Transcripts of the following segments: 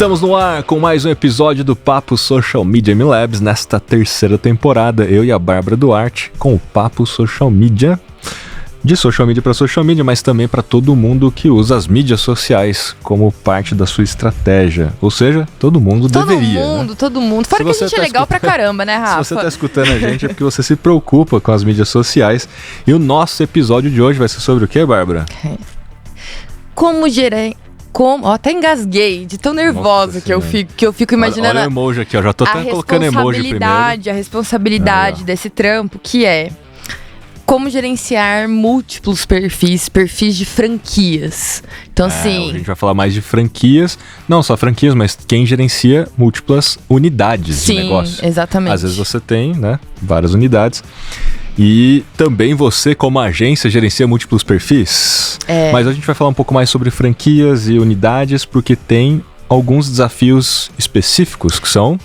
Estamos no ar com mais um episódio do Papo Social Media MLabs nesta terceira temporada. Eu e a Bárbara Duarte com o Papo Social Media. De social media para social media, mas também para todo mundo que usa as mídias sociais como parte da sua estratégia. Ou seja, todo mundo deveria. Todo mundo. Fora que a gente é legal pra caramba, né, Rafa? Se você tá escutando a gente é porque você se preocupa com as mídias sociais. E o nosso episódio de hoje vai ser sobre o quê, Bárbara? Como gerar... até engasguei de tão nervosa que eu fico imaginando. Olha o emoji aqui, ó. Já tô até colocando emoji primeiro. A responsabilidade desse trampo, que é como gerenciar múltiplos perfis de franquias. Então, assim... A gente vai falar mais de franquias, não só franquias, mas quem gerencia múltiplas unidades de negócio. Sim, exatamente. Às vezes você tem, né, várias unidades. E também você, como agência, gerencia múltiplos perfis. Mas a gente vai falar um pouco mais sobre franquias e unidades, porque tem alguns desafios específicos que são...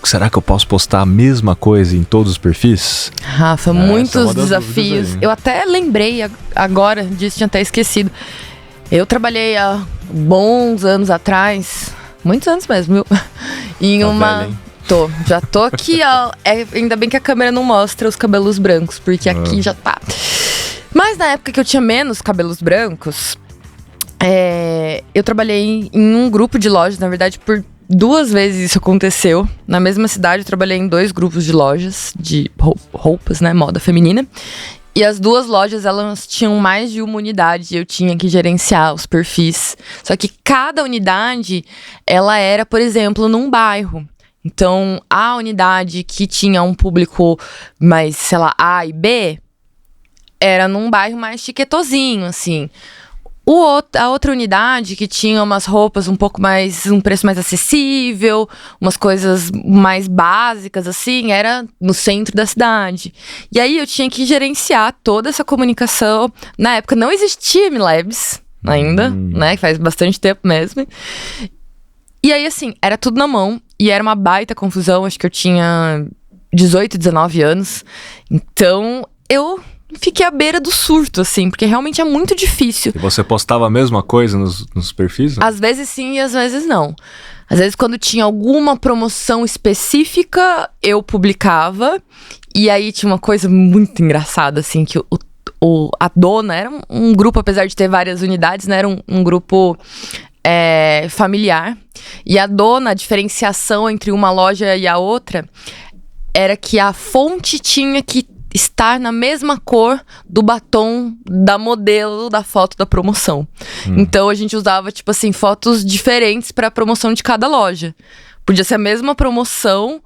Será que eu posso postar a mesma coisa em todos os perfis? Rafa, muitos desafios. Eu até lembrei agora disso, tinha até esquecido. Eu trabalhei há bons anos atrás, muitos anos mesmo, em uma... Já tô aqui, ó. Ainda bem que a câmera não mostra os cabelos brancos, porque aqui já tá. Mas na época que eu tinha menos cabelos brancos, eu trabalhei em um grupo de lojas, na verdade, por 2 vezes isso aconteceu. Na mesma cidade, eu trabalhei em 2 grupos de lojas de roupas, né, moda feminina. E as 2 lojas, elas tinham mais de uma unidade e eu tinha que gerenciar os perfis. Só que cada unidade, ela era, por exemplo, num bairro. Então, a unidade que tinha um público mais, sei lá, A e B, era num bairro mais chiquetozinho, assim. A outra unidade que tinha umas roupas um preço mais acessível, umas coisas mais básicas, assim, era no centro da cidade. E aí eu tinha que gerenciar toda essa comunicação. Na época não existia MLabs ainda, né? Faz bastante tempo mesmo. E aí, assim, era tudo na mão e era uma baita confusão. Acho que eu tinha 18, 19 anos. Então, eu fiquei à beira do surto, assim, porque realmente é muito difícil. E você postava a mesma coisa nos perfis? Né? Às vezes sim e às vezes não. Às vezes, quando tinha alguma promoção específica, eu publicava. E aí tinha uma coisa muito engraçada, assim, que a dona era um grupo, apesar de ter várias unidades, né? Era um grupo familiar. E a dona, a diferenciação entre uma loja e a outra era que a fonte tinha que estar na mesma cor do batom da modelo da foto da promoção. Então a gente usava, tipo assim, fotos diferentes para a promoção de cada loja. Podia ser a mesma promoção,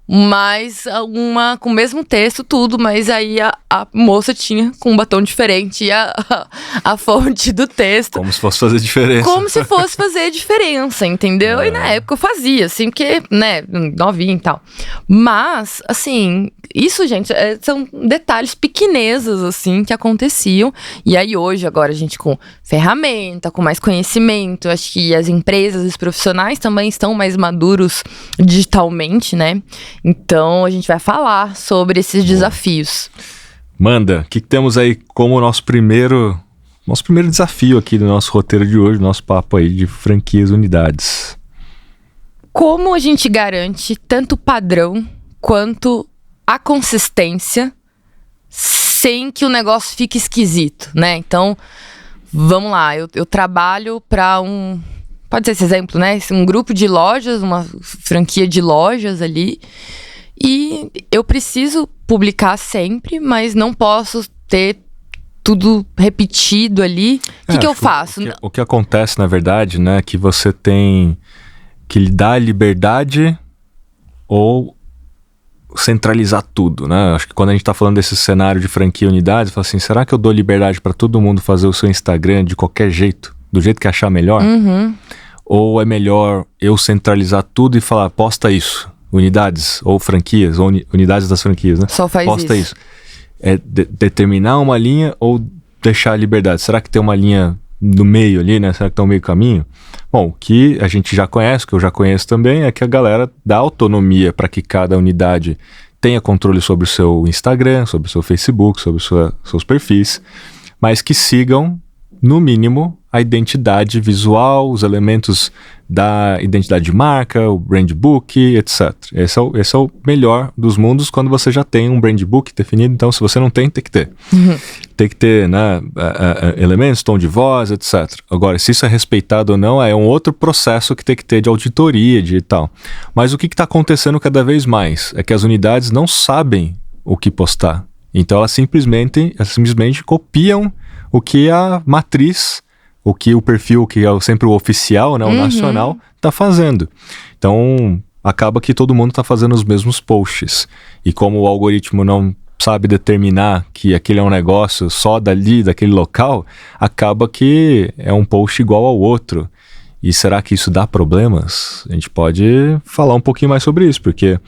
mas uma com o mesmo texto, tudo, mas aí a moça tinha com um batom diferente e a fonte do texto. Como se fosse fazer diferença. Como se fosse fazer diferença, entendeu? E na época eu fazia, assim, porque, né, novinha e tal. Mas, assim, isso, gente, são detalhes pequenezas, assim, que aconteciam. E aí hoje, agora, a gente com ferramenta, com mais conhecimento, acho que as empresas e os profissionais também estão mais maduros digitalmente, né? Então, a gente vai falar sobre esses desafios. Manda, o que temos aí como nosso primeiro desafio aqui do nosso roteiro de hoje, nosso papo aí de franquias unidades? Como a gente garante tanto o padrão quanto a consistência sem que o negócio fique esquisito, né? Então, vamos lá, eu trabalho para pode ser esse exemplo, né? Um grupo de lojas, uma franquia de lojas ali. E eu preciso publicar sempre, mas não posso ter tudo repetido ali. O que eu faço? O que acontece, na verdade, né? Que você tem que lhe dar liberdade ou centralizar tudo, né? Acho que quando a gente tá falando desse cenário de franquia unidade, fala assim, será que eu dou liberdade para todo mundo fazer o seu Instagram de qualquer jeito? Do jeito que achar melhor? Ou é melhor eu centralizar tudo e falar, posta isso, unidades ou franquias, ou unidades das franquias, né? Só faz posta isso. Determinar uma linha ou deixar a liberdade? Será que tem uma linha no meio ali, né? Será que tá no meio caminho? Bom, o que a gente já conhece, o que eu já conheço também, é que a galera dá autonomia para que cada unidade tenha controle sobre o seu Instagram, sobre o seu Facebook, sobre seus perfis, mas que sigam, no mínimo, a identidade visual, os elementos da identidade de marca, o brand book, etc. Esse é o melhor dos mundos quando você já tem um brand book definido. Então, se você não tem, tem que ter. Tem que ter, né, elementos, tom de voz, etc. Agora, se isso é respeitado ou não, é um outro processo que tem que ter de auditoria, de tal. Mas o que está acontecendo cada vez mais é que as unidades não sabem o que postar. Então, elas simplesmente copiam o que a matriz, o que o perfil, que é sempre o oficial, né, o nacional, está fazendo. Então, acaba que todo mundo está fazendo os mesmos posts. E como o algoritmo não sabe determinar que aquele é um negócio só dali, daquele local, acaba que é um post igual ao outro. E será que isso dá problemas? A gente pode falar um pouquinho mais sobre isso, porque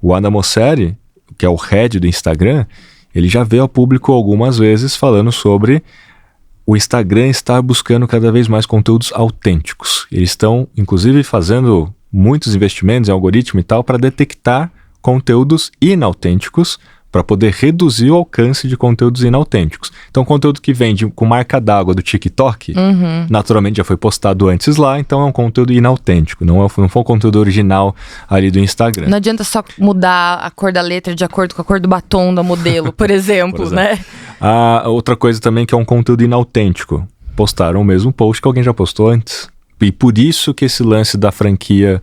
o Adam Mosseri, que é o head do Instagram, ele já veio ao público algumas vezes falando sobre o Instagram estar buscando cada vez mais conteúdos autênticos. Eles estão, inclusive, fazendo muitos investimentos em algoritmo e tal para detectar conteúdos inautênticos, para poder reduzir o alcance de conteúdos inautênticos. Então, conteúdo que vem com marca d'água do TikTok, naturalmente já foi postado antes lá, então é um conteúdo inautêntico, não foi um conteúdo original ali do Instagram. Não adianta só mudar a cor da letra de acordo com a cor do batom da modelo, por exemplo, né? Outra coisa também que é um conteúdo inautêntico. Postaram o mesmo post que alguém já postou antes. E por isso que esse lance da franquia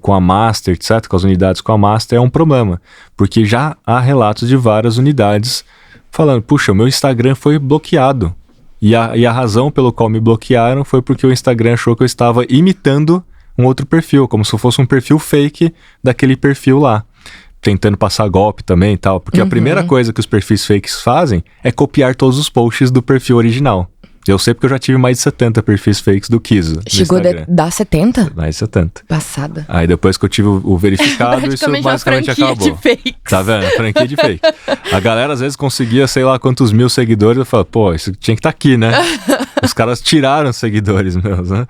com a Master, etc., com as unidades com a Master é um problema, porque já há relatos de várias unidades falando, puxa, o meu Instagram foi bloqueado, e a razão pelo qual me bloquearam foi porque o Instagram achou que eu estava imitando um outro perfil, como se fosse um perfil fake daquele perfil lá, tentando passar golpe também e tal, porque a primeira coisa que os perfis fakes fazem é copiar todos os posts do perfil original. Eu sei porque eu já tive mais de 70 perfis fakes do Kizo. Chegou a dar 70? Mais de 70. Passada. Aí depois que eu tive o verificado, isso basicamente acabou. De fake. Tá vendo? Franquia de fake. A galera às vezes conseguia, sei lá quantos mil seguidores. Eu falo, pô, isso tinha que estar aqui, né? Os caras tiraram os seguidores meus, né?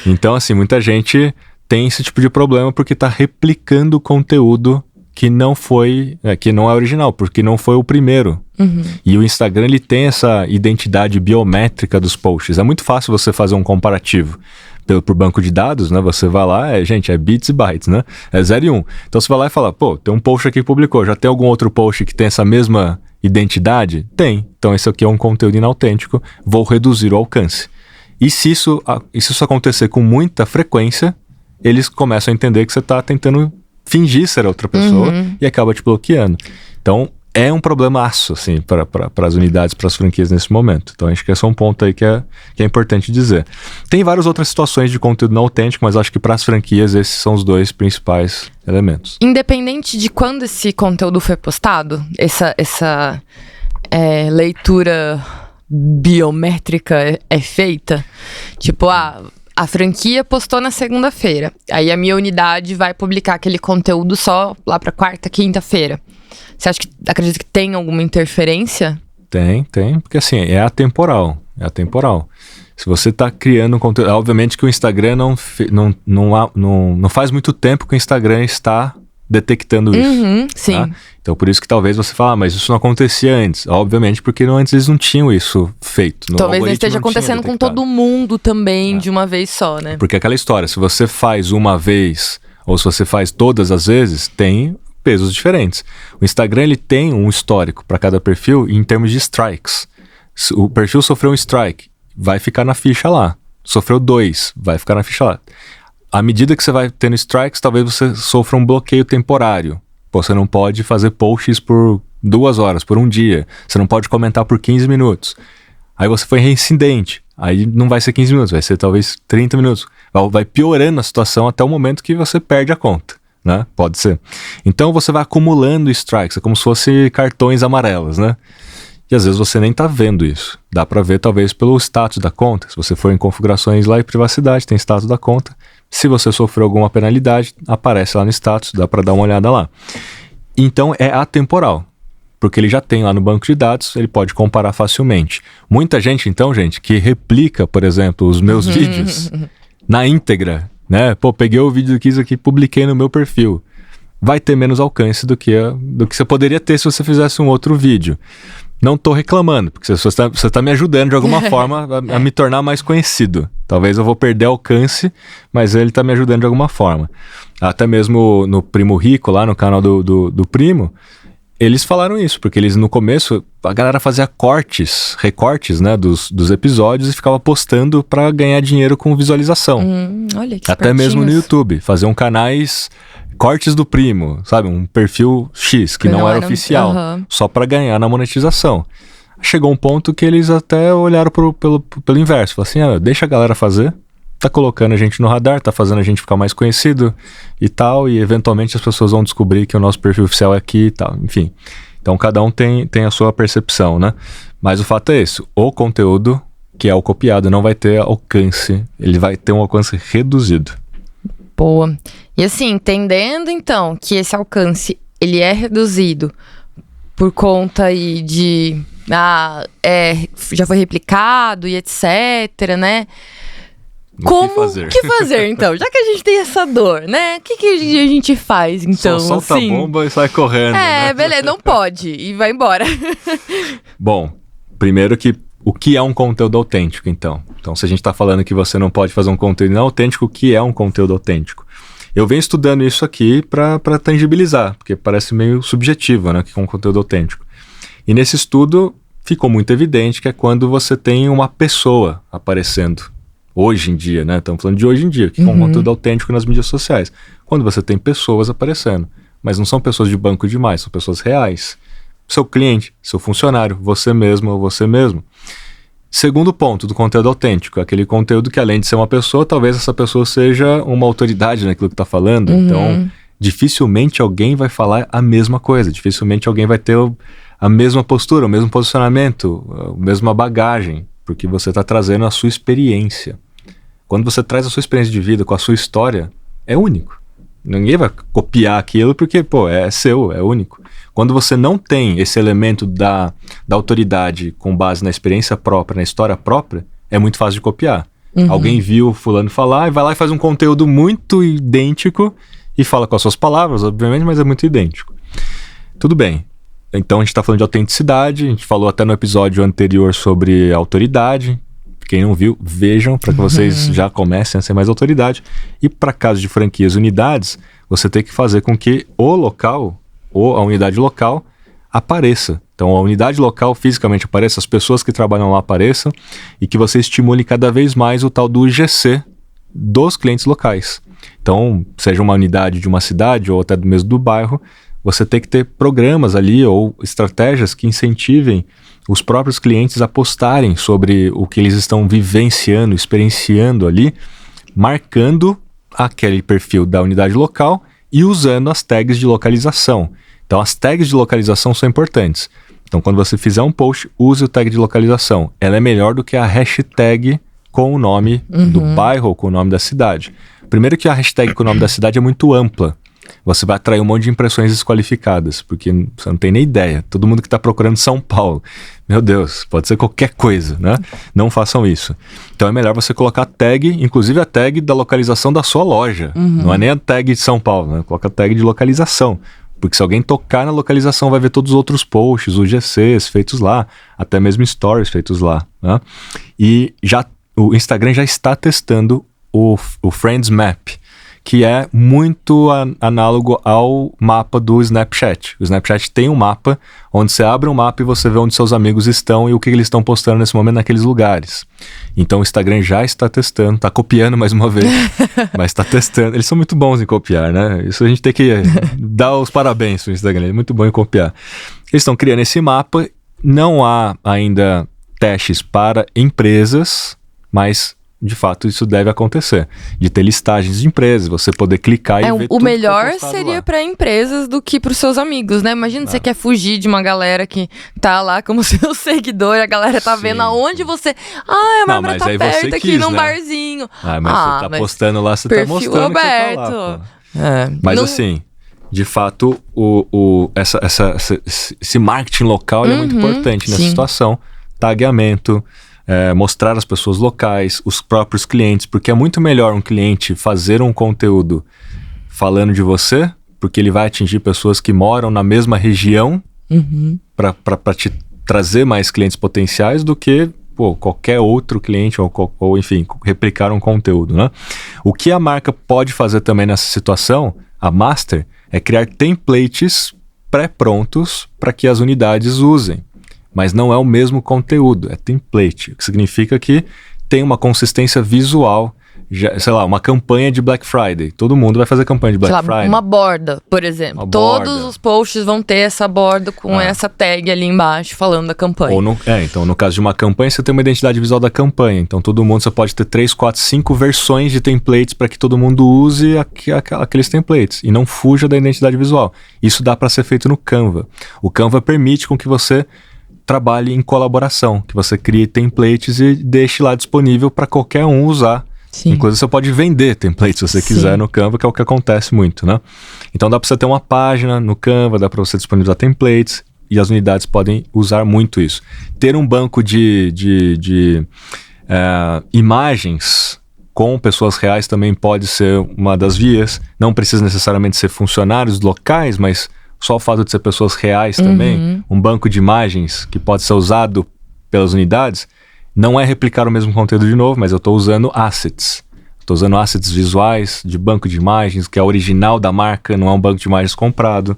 Então, assim, muita gente tem esse tipo de problema porque tá replicando conteúdo que não é original, porque não foi o primeiro. E o Instagram, ele tem essa identidade biométrica dos posts. É muito fácil você fazer um comparativo por banco de dados, né? Você vai lá, é bits e bytes, né? É 0 e 1. Então você vai lá e fala, pô, tem um post aqui que publicou, já tem algum outro post que tem essa mesma identidade? Tem. Então esse aqui é um conteúdo inautêntico, vou reduzir o alcance. E se isso acontecer com muita frequência, eles começam a entender que você está tentando fingir ser outra pessoa e acaba te bloqueando. Então, é um problemaço, assim, para as unidades, para as franquias nesse momento. Então, acho que esse é um ponto aí que é importante dizer. Tem várias outras situações de conteúdo não autêntico, mas acho que para as franquias esses são os dois principais elementos. Independente de quando esse conteúdo foi postado, essa leitura biométrica é feita, tipo, a franquia postou na segunda-feira. Aí a minha unidade vai publicar aquele conteúdo só lá pra quarta, quinta-feira. Você acredita que tem alguma interferência? Tem. Porque assim, é atemporal. Se você tá criando um conteúdo... Obviamente que o Instagram não faz muito tempo que o Instagram está detectando isso. Sim. Tá? Então por isso que talvez você fale, mas isso não acontecia antes. Obviamente porque antes eles não tinham isso feito. Talvez não esteja acontecendo com todo mundo também de uma vez só, né? Porque aquela história, se você faz uma vez ou se você faz todas as vezes, tem pesos diferentes. O Instagram, ele tem um histórico para cada perfil em termos de strikes. Se o perfil sofreu um strike, vai ficar na ficha lá. Sofreu 2, vai ficar na ficha lá. À medida que você vai tendo strikes, talvez você sofra um bloqueio temporário. Você não pode fazer posts por 2 horas, por um dia. Você não pode comentar por 15 minutos. Aí você foi reincidente. Aí não vai ser 15 minutos, vai ser talvez 30 minutos. Vai piorando a situação até o momento que você perde a conta, né? Pode ser. Então você vai acumulando strikes, é como se fosse cartões amarelos, né? E às vezes você nem tá vendo isso. Dá para ver talvez pelo status da conta. Se você for em configurações lá em privacidade, tem status da conta. Se você sofreu alguma penalidade, aparece lá no status, dá para dar uma olhada lá. Então é atemporal, porque ele já tem lá no banco de dados, ele pode comparar facilmente. Muita gente, então, que replica, por exemplo, os meus vídeos na íntegra, né? Pô, peguei o vídeo que aqui, publiquei no meu perfil. Vai ter menos alcance do que você poderia ter se você fizesse um outro vídeo. não tô reclamando, porque você tá me ajudando de alguma forma a me tornar mais conhecido. Talvez eu vou perder alcance, mas ele tá me ajudando de alguma forma. Até mesmo no Primo Rico, lá no canal do Primo, eles falaram isso, porque eles no começo, a galera fazia recortes, né, dos episódios e ficava postando pra ganhar dinheiro com visualização. Olha que até mesmo no YouTube, faziam canais... Cortes do Primo, sabe? Um perfil X, que não era oficial, só para ganhar na monetização. Chegou um ponto que eles até olharam pelo inverso. Falaram assim, deixa a galera fazer, tá colocando a gente no radar, tá fazendo a gente ficar mais conhecido e tal, e eventualmente as pessoas vão descobrir que o nosso perfil oficial é aqui e tal, enfim. Então cada um tem a sua percepção, né? Mas o fato é esse, o conteúdo que é o copiado não vai ter alcance, ele vai ter um alcance reduzido. Boa. E assim, entendendo então que esse alcance ele é reduzido por conta aí de já foi replicado e etc, né? O que fazer então? Já que a gente tem essa dor, né? O que a gente faz então? Só solta a bomba e sai correndo. Né? Beleza, não pode e vai embora. Bom, primeiro o que é um conteúdo autêntico, então? Então, se a gente está falando que você não pode fazer um conteúdo não autêntico, o que é um conteúdo autêntico? Eu venho estudando isso aqui para tangibilizar, porque parece meio subjetivo, né, que é um conteúdo autêntico. E nesse estudo ficou muito evidente que é quando você tem uma pessoa aparecendo. Hoje em dia, né? Estamos falando de hoje em dia, que é um conteúdo autêntico nas mídias sociais. Quando você tem pessoas aparecendo. Mas não são pessoas de banco de imagens, são pessoas reais. Seu cliente, seu funcionário, você mesmo ou você mesmo. Segundo ponto do conteúdo autêntico, aquele conteúdo que além de ser uma pessoa, talvez essa pessoa seja uma autoridade naquilo que está falando. Então, dificilmente alguém vai falar a mesma coisa, dificilmente alguém vai ter a mesma postura, o mesmo posicionamento, a mesma bagagem, porque você está trazendo a sua experiência. Quando você traz a sua experiência de vida com a sua história, é único. Ninguém vai copiar aquilo porque, é seu, é único. Quando você não tem esse elemento da autoridade com base na experiência própria, na história própria, é muito fácil de copiar. Alguém viu fulano falar e vai lá e faz um conteúdo muito idêntico e fala com as suas palavras, obviamente, mas é muito idêntico. Tudo bem. Então a gente está falando de autenticidade, a gente falou até no episódio anterior sobre autoridade. Quem não viu, vejam, para que vocês já comecem a ser mais autoridade. E para caso de franquias e unidades, você tem que fazer com que o local, ou a unidade local, apareça. Então a unidade local fisicamente apareça, as pessoas que trabalham lá apareçam, e que você estimule cada vez mais o tal do IGC dos clientes locais. Então, seja uma unidade de uma cidade ou até mesmo do bairro, você tem que ter programas ali ou estratégias que incentivem os próprios clientes a postarem sobre o que eles estão vivenciando, experienciando ali, marcando aquele perfil da unidade local e usando as tags de localização. Então, as tags de localização são importantes. Então, quando você fizer um post, use o tag de localização. Ela é melhor do que a hashtag com o nome do bairro ou com o nome da cidade. Primeiro que a hashtag com o nome da cidade é muito ampla. Você vai atrair um monte de impressões desqualificadas, porque você não tem nem ideia. Todo mundo que está procurando São Paulo, meu Deus, pode ser qualquer coisa, né? Não façam isso. Então é melhor você colocar a tag, inclusive a tag da localização da sua loja. Não é nem a tag de São Paulo, né? Coloca a tag de localização. Porque se alguém tocar na localização, vai ver todos os outros posts, os GCs feitos lá, até mesmo stories feitos lá, né? E o Instagram já está testando o Friends Map, que é muito análogo ao mapa do Snapchat. O Snapchat tem um mapa, onde você abre um mapa e você vê onde seus amigos estão e o que eles estão postando nesse momento naqueles lugares. Então o Instagram já está testando, está copiando mais uma vez, mas está testando. Eles são muito bons em copiar, né? Isso a gente tem que dar os parabéns para o Instagram, ele é muito bom em copiar. Eles estão criando esse mapa, não há ainda testes para empresas, mas de fato isso deve acontecer, de ter listagens de empresas, você poder clicar e ver tudo. O melhor seria para empresas do que para os seus amigos, né? Imagina você quer fugir de uma galera que tá lá como seu seguidor, a galera tá vendo aonde você... a Bárbara tá perto aqui num barzinho. Mas você tá postando lá, você tá mostrando aberto. Que tá lá, mas assim, de fato, esse marketing local é muito importante nessa situação. Tagueamento, mostrar as pessoas locais, os próprios clientes, porque é muito melhor um cliente fazer um conteúdo falando de você, porque ele vai atingir pessoas que moram na mesma região para te trazer mais clientes potenciais do que qualquer outro cliente ou, enfim, replicar um conteúdo, né? O que a marca pode fazer também nessa situação, a Master, é criar templates pré-prontos para que as unidades usem. Mas não é o mesmo conteúdo, é template, o que significa que tem uma consistência visual. Sei lá, uma campanha de Black Friday. Todo mundo vai fazer campanha de Black Friday. Uma borda, por exemplo. Todos os posts vão ter essa borda com essa tag ali embaixo falando da campanha. Então no caso de uma campanha, você tem uma identidade visual da campanha. Então todo mundo, você pode ter 3, 4, 5 versões de templates para que todo mundo use aqueles templates e não fuja da identidade visual. Isso dá para ser feito no Canva. O Canva permite com que você trabalhe em colaboração, que você crie templates e deixe lá disponível para qualquer um usar. Sim. Inclusive você pode vender templates se você quiser no Canva, que é o que acontece muito, né? Então dá para você ter uma página no Canva, dá para você disponibilizar templates e as unidades podem usar muito isso. Ter um banco de imagens com pessoas reais também pode ser uma das vias. Não precisa necessariamente ser funcionários locais, mas só o fato de ser pessoas reais também. Um banco de imagens que pode ser usado pelas unidades. Não é replicar o mesmo conteúdo de novo, mas eu estou usando assets. Estou usando assets visuais de banco de imagens, que é original da marca, não é um banco de imagens comprado,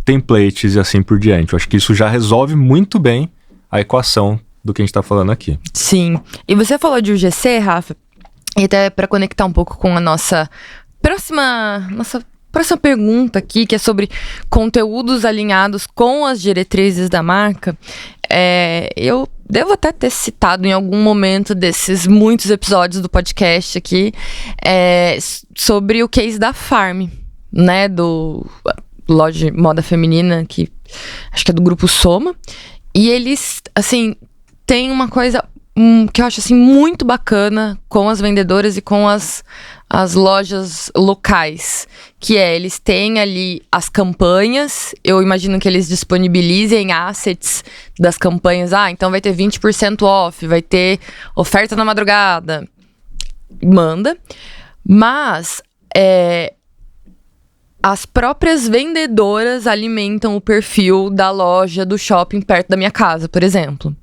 templates e assim por diante. Eu acho que isso já resolve muito bem a equação do que a gente está falando aqui. Sim. E você falou de UGC, Rafa, e até para conectar um pouco com a nossa próxima pergunta aqui, que é sobre conteúdos alinhados com as diretrizes da marca. Eu devo até ter citado em algum momento desses muitos episódios do podcast aqui sobre o case da Farm, né, do loja de moda feminina, que acho que é do grupo Soma, e eles, assim, têm uma coisa que eu acho, assim, muito bacana com as vendedoras e com as lojas locais, que eles têm ali as campanhas. Eu imagino que eles disponibilizem assets das campanhas. Então vai ter 20% off, vai ter oferta na madrugada. Manda. Mas as próprias vendedoras alimentam o perfil da loja do shopping perto da minha casa, por exemplo.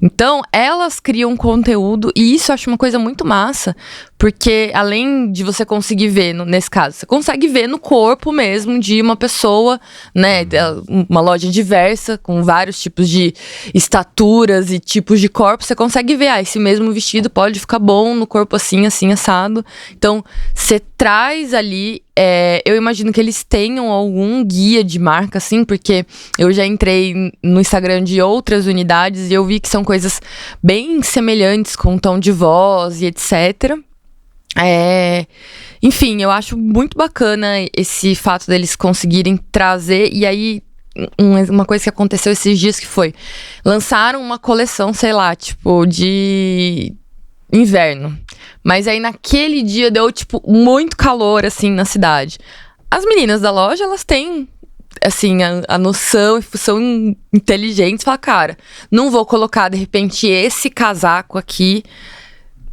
Então, elas criam conteúdo e isso eu acho uma coisa muito massa, porque além de você conseguir ver, nesse caso, você consegue ver no corpo mesmo de uma pessoa, né, uma loja diversa, com vários tipos de estaturas e tipos de corpo, você consegue ver, esse mesmo vestido pode ficar bom no corpo assim, assim, assado. Então, você traz ali, eu imagino que eles tenham algum guia de marca, assim, porque eu já entrei no Instagram de outras unidades e eu vi que são coisas bem semelhantes com tom de voz e etc. Enfim, eu acho muito bacana esse fato deles conseguirem trazer. E aí, uma coisa que aconteceu esses dias que foi, lançaram uma coleção, sei lá, tipo, de inverno. Mas aí naquele dia deu, tipo, muito calor, assim, na cidade. As meninas da loja, elas têm, assim, a noção e são inteligentes. Falam, cara, não vou colocar, de repente, esse casaco aqui,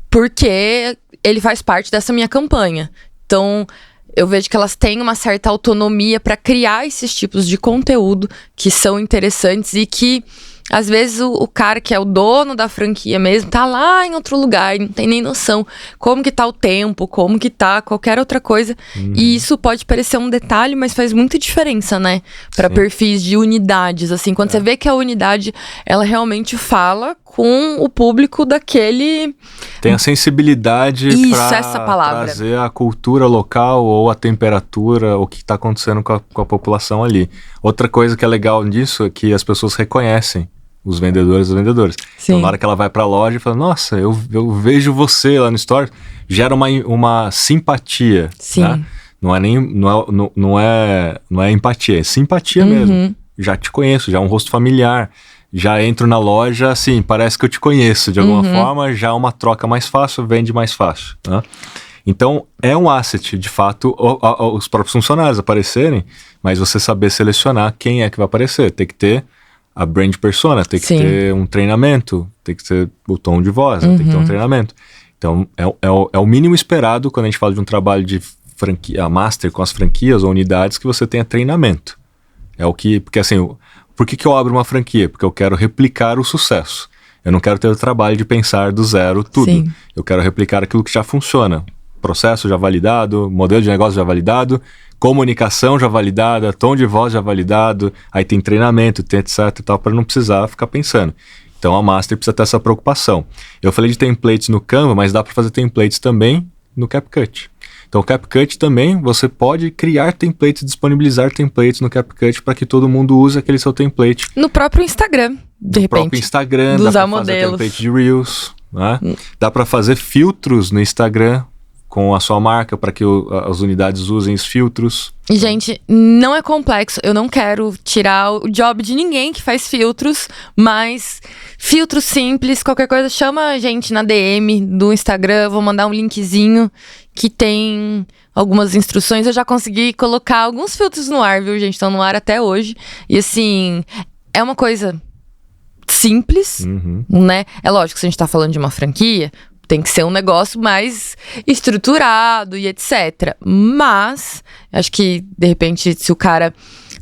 porque ele faz parte dessa minha campanha. Então, eu vejo que elas têm uma certa autonomia para criar esses tipos de conteúdo que são interessantes e que, às vezes, o cara que é o dono da franquia mesmo tá lá em outro lugar e não tem nem noção como que tá o tempo, como que tá qualquer outra coisa. E isso pode parecer um detalhe, mas faz muita diferença, né? Para perfis de unidades, assim. Quando você vê que a unidade, ela realmente fala com o público daquele... Tem a sensibilidade para trazer a cultura local ou a temperatura, o que está acontecendo com a população ali. Outra coisa que é legal disso é que as pessoas reconhecem os vendedores e as vendedoras. Sim. Então, na hora que ela vai para a loja e fala, nossa, eu vejo você lá no store, gera uma simpatia. Sim. Né? Não é empatia, é simpatia mesmo. Já te conheço, já é um rosto familiar. Já entro na loja, assim, parece que eu te conheço de alguma forma, já é uma troca mais fácil, vende mais fácil. Né? Então, é um asset, de fato, os próprios funcionários aparecerem, mas você saber selecionar quem é que vai aparecer. Tem que ter a brand persona, tem que ter um treinamento, tem que ter o tom de voz, tem que ter um treinamento. Então, é o mínimo esperado quando a gente fala de um trabalho de franquia, master com as franquias ou unidades, que você tenha treinamento. É o que, porque assim... por que eu abro uma franquia? Porque eu quero replicar o sucesso. Eu não quero ter o trabalho de pensar do zero tudo. Sim. Eu quero replicar aquilo que já funciona. Processo já validado, modelo de negócio já validado, comunicação já validada, tom de voz já validado, aí tem treinamento, tem etc e tal, para não precisar ficar pensando. Então a Master precisa ter essa preocupação. Eu falei de templates no Canva, mas dá para fazer templates também no CapCut. Então o CapCut também, você pode criar templates, disponibilizar templates no CapCut para que todo mundo use aquele seu template. No próprio Instagram, de repente. No próprio Instagram, dá para fazer template de Reels, né? Dá para fazer filtros no Instagram com a sua marca para que as unidades usem os filtros. E, gente, não é complexo. Eu não quero tirar o job de ninguém que faz filtros, mas filtros simples, qualquer coisa, chama a gente na DM do Instagram, vou mandar um linkzinho que tem algumas instruções. Eu já consegui colocar alguns filtros no ar, viu, gente? Estão no ar até hoje. E, assim, é uma coisa simples, né? É lógico, se a gente tá falando de uma franquia, tem que ser um negócio mais estruturado e etc. Mas, acho que, de repente, se o cara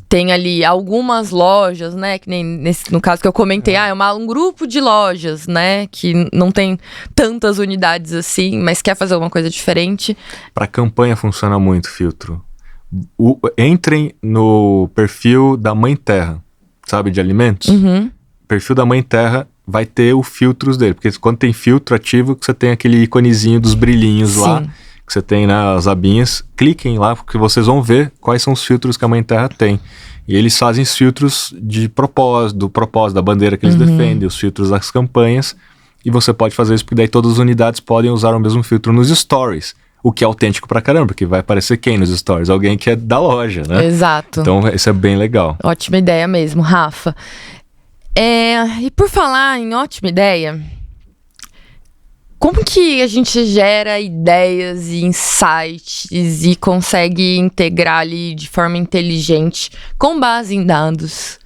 tem ali algumas lojas, né? Que nem no caso que eu comentei, é um grupo de lojas, né? Que não tem tantas unidades assim, mas quer fazer alguma coisa diferente. Para campanha funciona muito filtro. Entrem no perfil da Mãe Terra, sabe, de alimentos? Perfil da Mãe Terra vai ter os filtros dele, porque quando tem filtro ativo, você tem aquele íconezinho dos brilhinhos Sim. lá, que você tem nas abinhas. Cliquem lá, porque vocês vão ver quais são os filtros que a Mãe Terra tem. E eles fazem os filtros de propósito, do propósito, da bandeira que eles defendem, os filtros das campanhas, e você pode fazer isso, porque daí todas as unidades podem usar o mesmo filtro nos stories, o que é autêntico pra caramba, porque vai aparecer quem nos stories? Alguém que é da loja, né? Exato. Então, isso é bem legal. Ótima ideia mesmo, Rafa. E por falar em ótima ideia, como que a gente gera ideias e insights e consegue integrar ali de forma inteligente, com base em dados,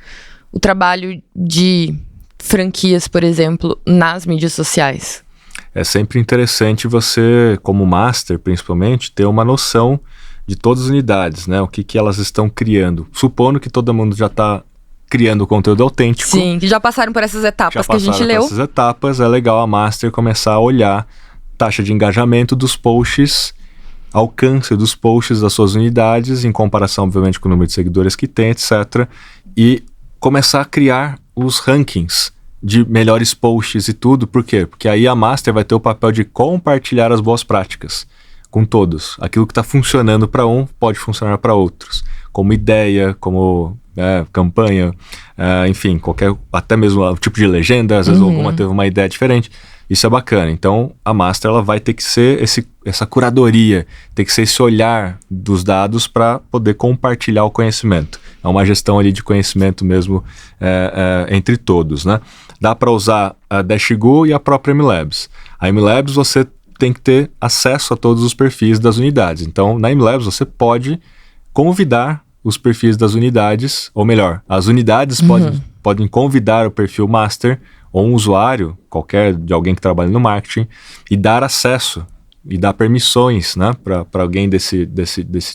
o trabalho de franquias, por exemplo, nas mídias sociais? É sempre interessante você, como master principalmente, ter uma noção de todas as unidades, né? O que elas estão criando. Supondo que todo mundo já está criando conteúdo autêntico. Sim, que já passaram por essas etapas que a gente leu. Essas etapas, é legal a Master começar a olhar taxa de engajamento dos posts, alcance dos posts das suas unidades, em comparação, obviamente, com o número de seguidores que tem, etc. E começar a criar os rankings de melhores posts e tudo. Por quê? Porque aí a Master vai ter o papel de compartilhar as boas práticas com todos. Aquilo que está funcionando para um pode funcionar para outros. Como ideia, como campanha, enfim, até mesmo o tipo de legenda, às vezes alguma teve uma ideia diferente. Isso é bacana. Então, a Master ela vai ter que ser essa curadoria, tem que ser esse olhar dos dados para poder compartilhar o conhecimento. É uma gestão ali de conhecimento mesmo entre todos, né? Dá para usar a Dashgo e a própria MLabs. A MLabs você tem que ter acesso a todos os perfis das unidades. Então, na MLabs você pode convidar os perfis das unidades, ou melhor, as unidades podem convidar o perfil Master ou um usuário, qualquer, de alguém que trabalha no marketing, e dar acesso, e dar permissões, né, para alguém desse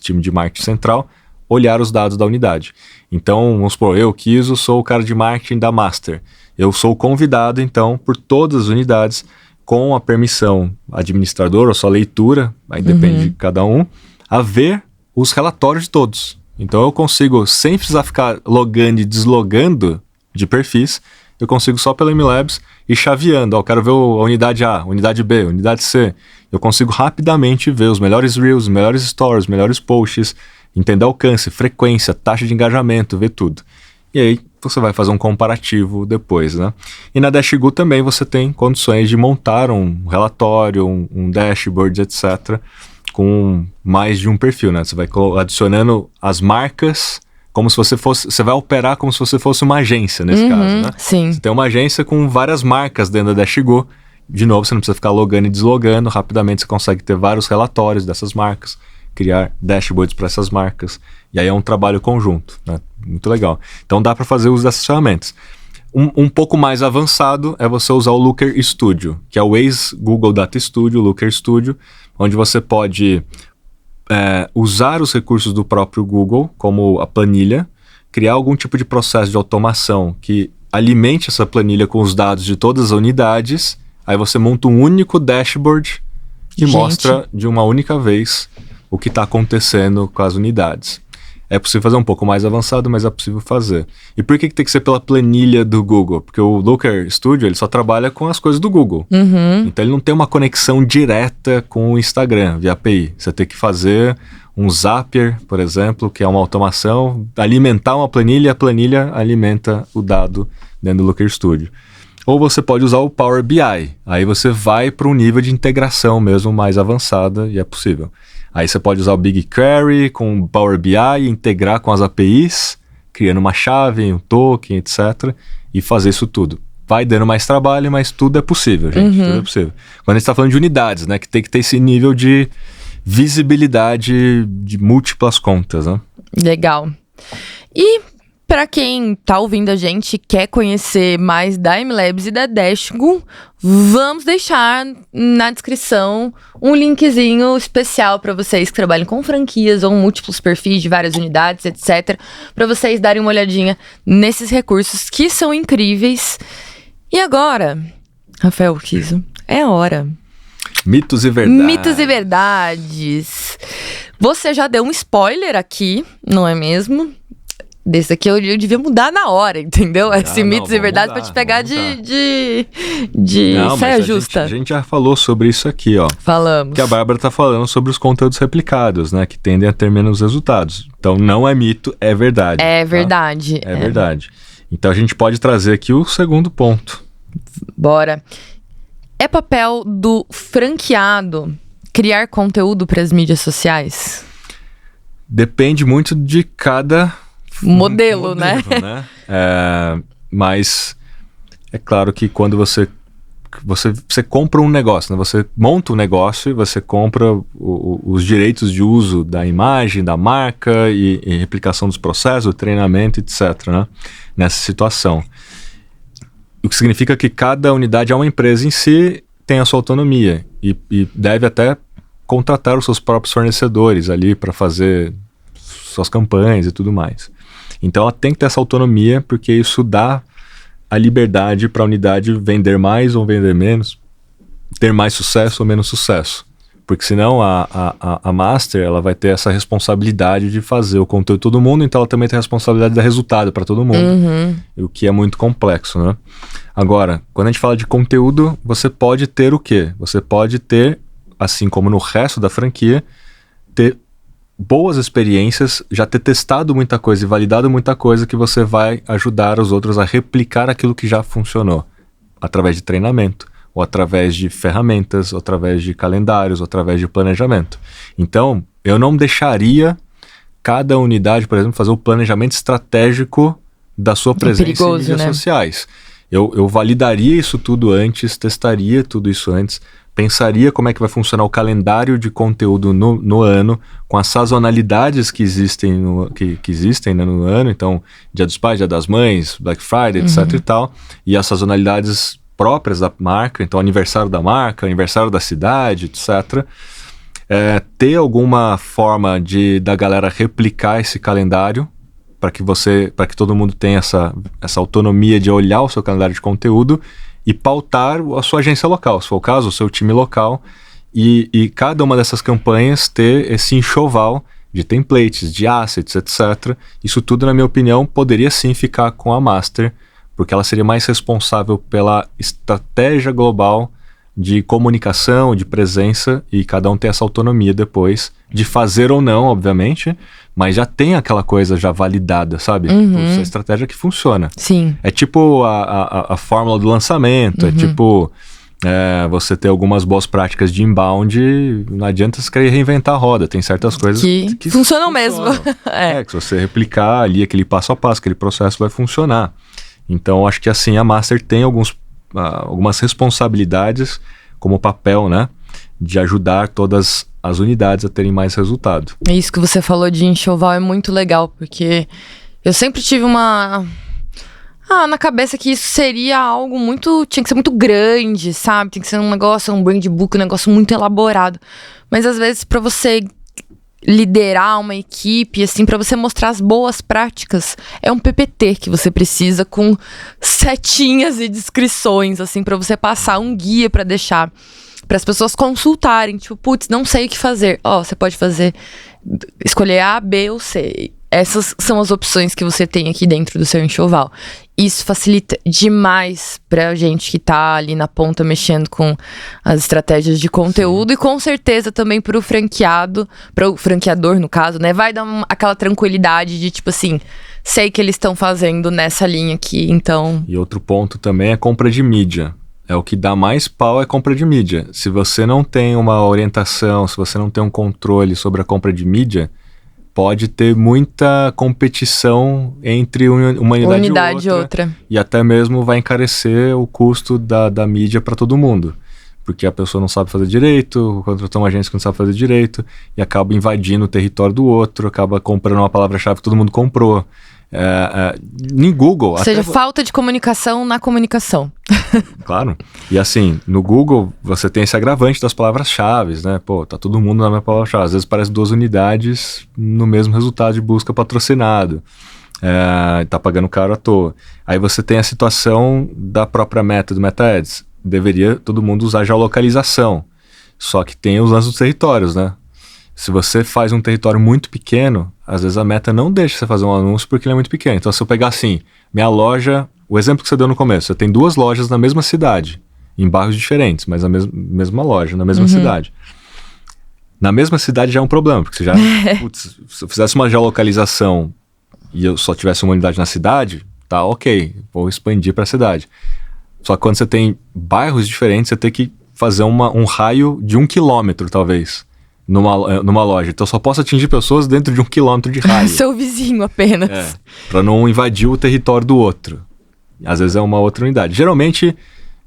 time de marketing central olhar os dados da unidade. Então, vamos supor, eu, Kiso, sou o cara de marketing da Master. Eu sou convidado, então, por todas as unidades, com a permissão administrador, ou só leitura, aí depende de cada um, a ver os relatórios de todos. Então eu consigo, sem precisar ficar logando e deslogando de perfis, eu consigo só pela MLabs ir chaveando. Eu quero ver a unidade A, unidade B, unidade C. Eu consigo rapidamente ver os melhores Reels, os melhores Stories, os melhores posts, entender alcance, frequência, taxa de engajamento, ver tudo. E aí você vai fazer um comparativo depois, né? E na Dashgo também você tem condições de montar um relatório, um dashboard, etc., com mais de um perfil, né? Você vai adicionando as marcas como se você fosse... Você vai operar como se você fosse uma agência, nesse caso, né? Sim. Você tem uma agência com várias marcas dentro da Dashgo. De novo, você não precisa ficar logando e deslogando. Rapidamente você consegue ter vários relatórios dessas marcas, criar dashboards para essas marcas. E aí é um trabalho conjunto, né? Muito legal. Então dá para fazer uso dessas ferramentas. Um pouco mais avançado é você usar o Looker Studio, que é o ex-Google Data Studio, o Looker Studio, onde você pode usar os recursos do próprio Google, como a planilha, criar algum tipo de processo de automação que alimente essa planilha com os dados de todas as unidades. Aí você monta um único dashboard que mostra de uma única vez o que está acontecendo com as unidades. É possível fazer um pouco mais avançado, mas é possível fazer. E por que tem que ser pela planilha do Google? Porque o Looker Studio ele só trabalha com as coisas do Google. Então ele não tem uma conexão direta com o Instagram via API. Você tem que fazer um Zapier, por exemplo, que é uma automação, alimentar uma planilha, a planilha alimenta o dado dentro do Looker Studio. Ou você pode usar o Power BI. Aí você vai para um nível de integração mesmo mais avançada e é possível. Aí você pode usar o BigQuery com o Power BI, integrar com as APIs, criando uma chave, um token, etc. E fazer isso tudo. Vai dando mais trabalho, mas tudo é possível, gente. Tudo é possível. Quando a gente está falando de unidades, né? Que tem que ter esse nível de visibilidade de múltiplas contas, né? Legal. E para quem tá ouvindo a gente e quer conhecer mais da MLabs e da Dashgo, vamos deixar na descrição um linkzinho especial para vocês que trabalham com franquias ou múltiplos perfis de várias unidades, etc. Para vocês darem uma olhadinha nesses recursos que são incríveis. E agora, Rafael Kiso, é a hora. Mitos e verdades. Mitos e verdades. Você já deu um spoiler aqui, não é mesmo? Desse aqui eu devia mudar na hora, entendeu? Esse mitos e verdades pra te pegar de saia justa. A gente já falou sobre isso aqui, ó. Falamos. Que a Bárbara tá falando sobre os conteúdos replicados, né? Que tendem a ter menos resultados. Então não é mito, é verdade. É verdade. Tá? É verdade. Então a gente pode trazer aqui o segundo ponto. Bora. É papel do franqueado criar conteúdo para as mídias sociais? Depende muito de cada modelo, né? Mas é claro que quando você compra um negócio, né? Você monta um negócio e você compra os direitos de uso da imagem, da marca e replicação dos processos, o treinamento, etc. Né? Nessa situação. O que significa que cada unidade é uma empresa em si, tem a sua autonomia e deve até contratar os seus próprios fornecedores ali para fazer suas campanhas e tudo mais. Então ela tem que ter essa autonomia, porque isso dá a liberdade para a unidade vender mais ou vender menos, ter mais sucesso ou menos sucesso. Porque senão a Master ela vai ter essa responsabilidade de fazer o conteúdo de todo mundo, então ela também tem a responsabilidade de dar resultado para todo mundo, o que é muito complexo, né? Agora, quando a gente fala de conteúdo, você pode ter o quê? Você pode ter, assim como no resto da franquia, ter boas experiências, já ter testado muita coisa e validado muita coisa que você vai ajudar os outros a replicar aquilo que já funcionou, através de treinamento, ou através de ferramentas, ou através de calendários, ou através de planejamento. Então, eu não deixaria cada unidade, por exemplo, fazer o planejamento estratégico da sua presença em mídias sociais. Eu validaria isso tudo antes, testaria tudo isso antes, pensaria como é que vai funcionar o calendário de conteúdo no ano, com as sazonalidades que existem, no ano, então Dia dos Pais, Dia das Mães, Black Friday, etc e tal, e as sazonalidades próprias da marca, então aniversário da marca, aniversário da cidade, etc. Ter alguma forma da galera replicar esse calendário para que todo mundo tenha essa autonomia de olhar o seu calendário de conteúdo e pautar a sua agência local, se for o caso, o seu time local, e cada uma dessas campanhas ter esse enxoval de templates, de assets, etc. Isso tudo, na minha opinião, poderia sim ficar com a Master, porque ela seria mais responsável pela estratégia global de comunicação, de presença, e cada um tem essa autonomia depois de fazer ou não, obviamente, mas já tem aquela coisa já validada, sabe? Essa estratégia que funciona. Sim. É tipo a fórmula do lançamento, é tipo você ter algumas boas práticas de inbound, não adianta você querer reinventar a roda, tem certas coisas que funcionam mesmo. Que se você replicar ali aquele passo a passo, aquele processo vai funcionar. Então, acho que assim, a Master tem algumas responsabilidades como papel, né? De ajudar todas as unidades a terem mais resultado. Isso que você falou de enxoval é muito legal, porque eu sempre tive na cabeça que isso seria algo tinha que ser muito grande, sabe? Tem que ser um negócio, um brand book, um negócio muito elaborado. Mas às vezes, para você liderar uma equipe, assim, para você mostrar as boas práticas, é um PPT que você precisa com setinhas e descrições, assim, para você passar um guia para deixar para as pessoas consultarem, tipo, putz, não sei o que fazer. Você pode escolher A, B ou C. Essas são as opções que você tem aqui dentro do seu enxoval. Isso facilita demais pra gente que tá ali na ponta mexendo com as estratégias de conteúdo. Sim. E com certeza também pro franqueador, no caso, né? Vai dar aquela tranquilidade de tipo assim, sei que eles estão fazendo nessa linha aqui, então... E outro ponto também é compra de mídia. O que dá mais pau é compra de mídia. Se você não tem uma orientação, se você não tem um controle sobre a compra de mídia, pode ter muita competição entre uma unidade e outra. E até mesmo vai encarecer o custo da mídia para todo mundo. Porque a pessoa não sabe fazer direito, contratou uma agência que não sabe fazer direito, e acaba invadindo o território do outro, acaba comprando uma palavra-chave que todo mundo comprou. Em Google... Ou seja, falta de comunicação na comunicação. Claro. E assim, no Google você tem esse agravante das palavras-chave, né? Pô, tá todo mundo na mesma palavra-chave. Às vezes parece 2 unidades no mesmo resultado de busca patrocinado. Tá pagando caro à toa. Aí você tem a situação da própria meta do Meta Ads. Deveria todo mundo usar geolocalização. Só que tem os lances dos territórios, né? Se você faz um território muito pequeno, às vezes a meta não deixa você fazer um anúncio porque ele é muito pequeno. Então, se eu pegar assim, minha loja, o exemplo que você deu no começo, você tem 2 lojas na mesma cidade, em bairros diferentes, mas a mesma loja, na mesma cidade. Na mesma cidade já é um problema, porque você já... Putz, se eu fizesse uma geolocalização e eu só tivesse uma unidade na cidade, tá ok, vou expandir para a cidade. Só que quando você tem bairros diferentes, você tem que fazer um raio de 1 quilômetro, talvez. Numa loja. Então eu só posso atingir pessoas dentro de 1 quilômetro de raio. Seu vizinho apenas. Para não invadir o território do outro. Às vezes é uma outra unidade. Geralmente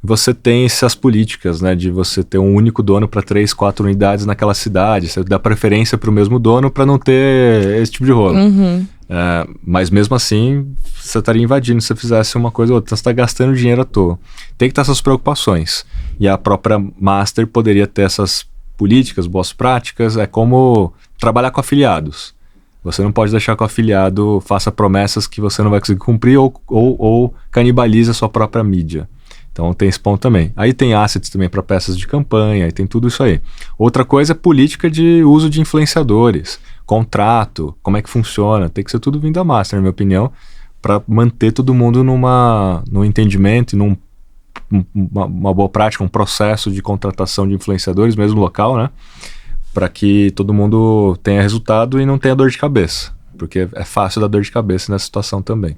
você tem essas políticas, né? De você ter um único dono para 3, 4 unidades naquela cidade. Você dá preferência para o mesmo dono para não ter esse tipo de rolo. Mas mesmo assim, você estaria invadindo se você fizesse uma coisa ou outra. Então você está gastando dinheiro à toa. Tem que ter essas preocupações. E a própria Master poderia ter essas políticas, boas práticas. É como trabalhar com afiliados. Você não pode deixar que o afiliado faça promessas que você não vai conseguir cumprir ou canibalize a sua própria mídia. Então tem esse ponto também. Aí tem assets também para peças de campanha, aí tem tudo isso aí. Outra coisa é política de uso de influenciadores, contrato, como é que funciona. Tem que ser tudo vindo da Master, na minha opinião, para manter todo mundo num entendimento e uma boa prática, um processo de contratação de influenciadores, mesmo local, né? Para que todo mundo tenha resultado e não tenha dor de cabeça. Porque é fácil dar dor de cabeça nessa situação também.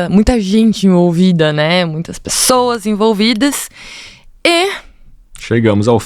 Muita gente envolvida, né? Muitas pessoas envolvidas. E... Chegamos ao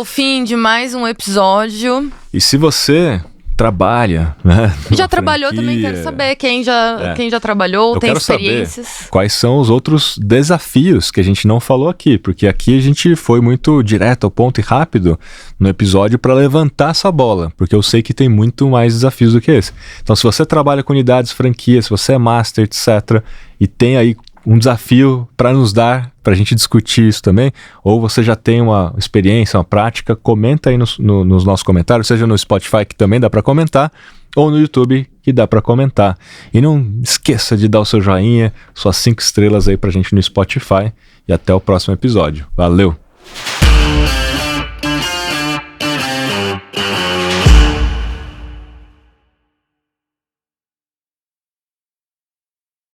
fim de mais um episódio. E se você trabalha, né? Já trabalhou também, quero saber quem já trabalhou, tem experiências. Saber quais são os outros desafios que a gente não falou aqui, porque aqui a gente foi muito direto ao ponto e rápido no episódio para levantar essa bola, porque eu sei que tem muito mais desafios do que esse. Então, se você trabalha com unidades, franquias, se você é master, etc., e tem aí um desafio para nos dar, para a gente discutir isso também, ou você já tem uma experiência, uma prática, comenta aí nos nossos comentários, seja no Spotify, que também dá para comentar, ou no YouTube, que dá para comentar. E não esqueça de dar o seu joinha, suas 5 estrelas aí para a gente no Spotify, e até o próximo episódio. Valeu!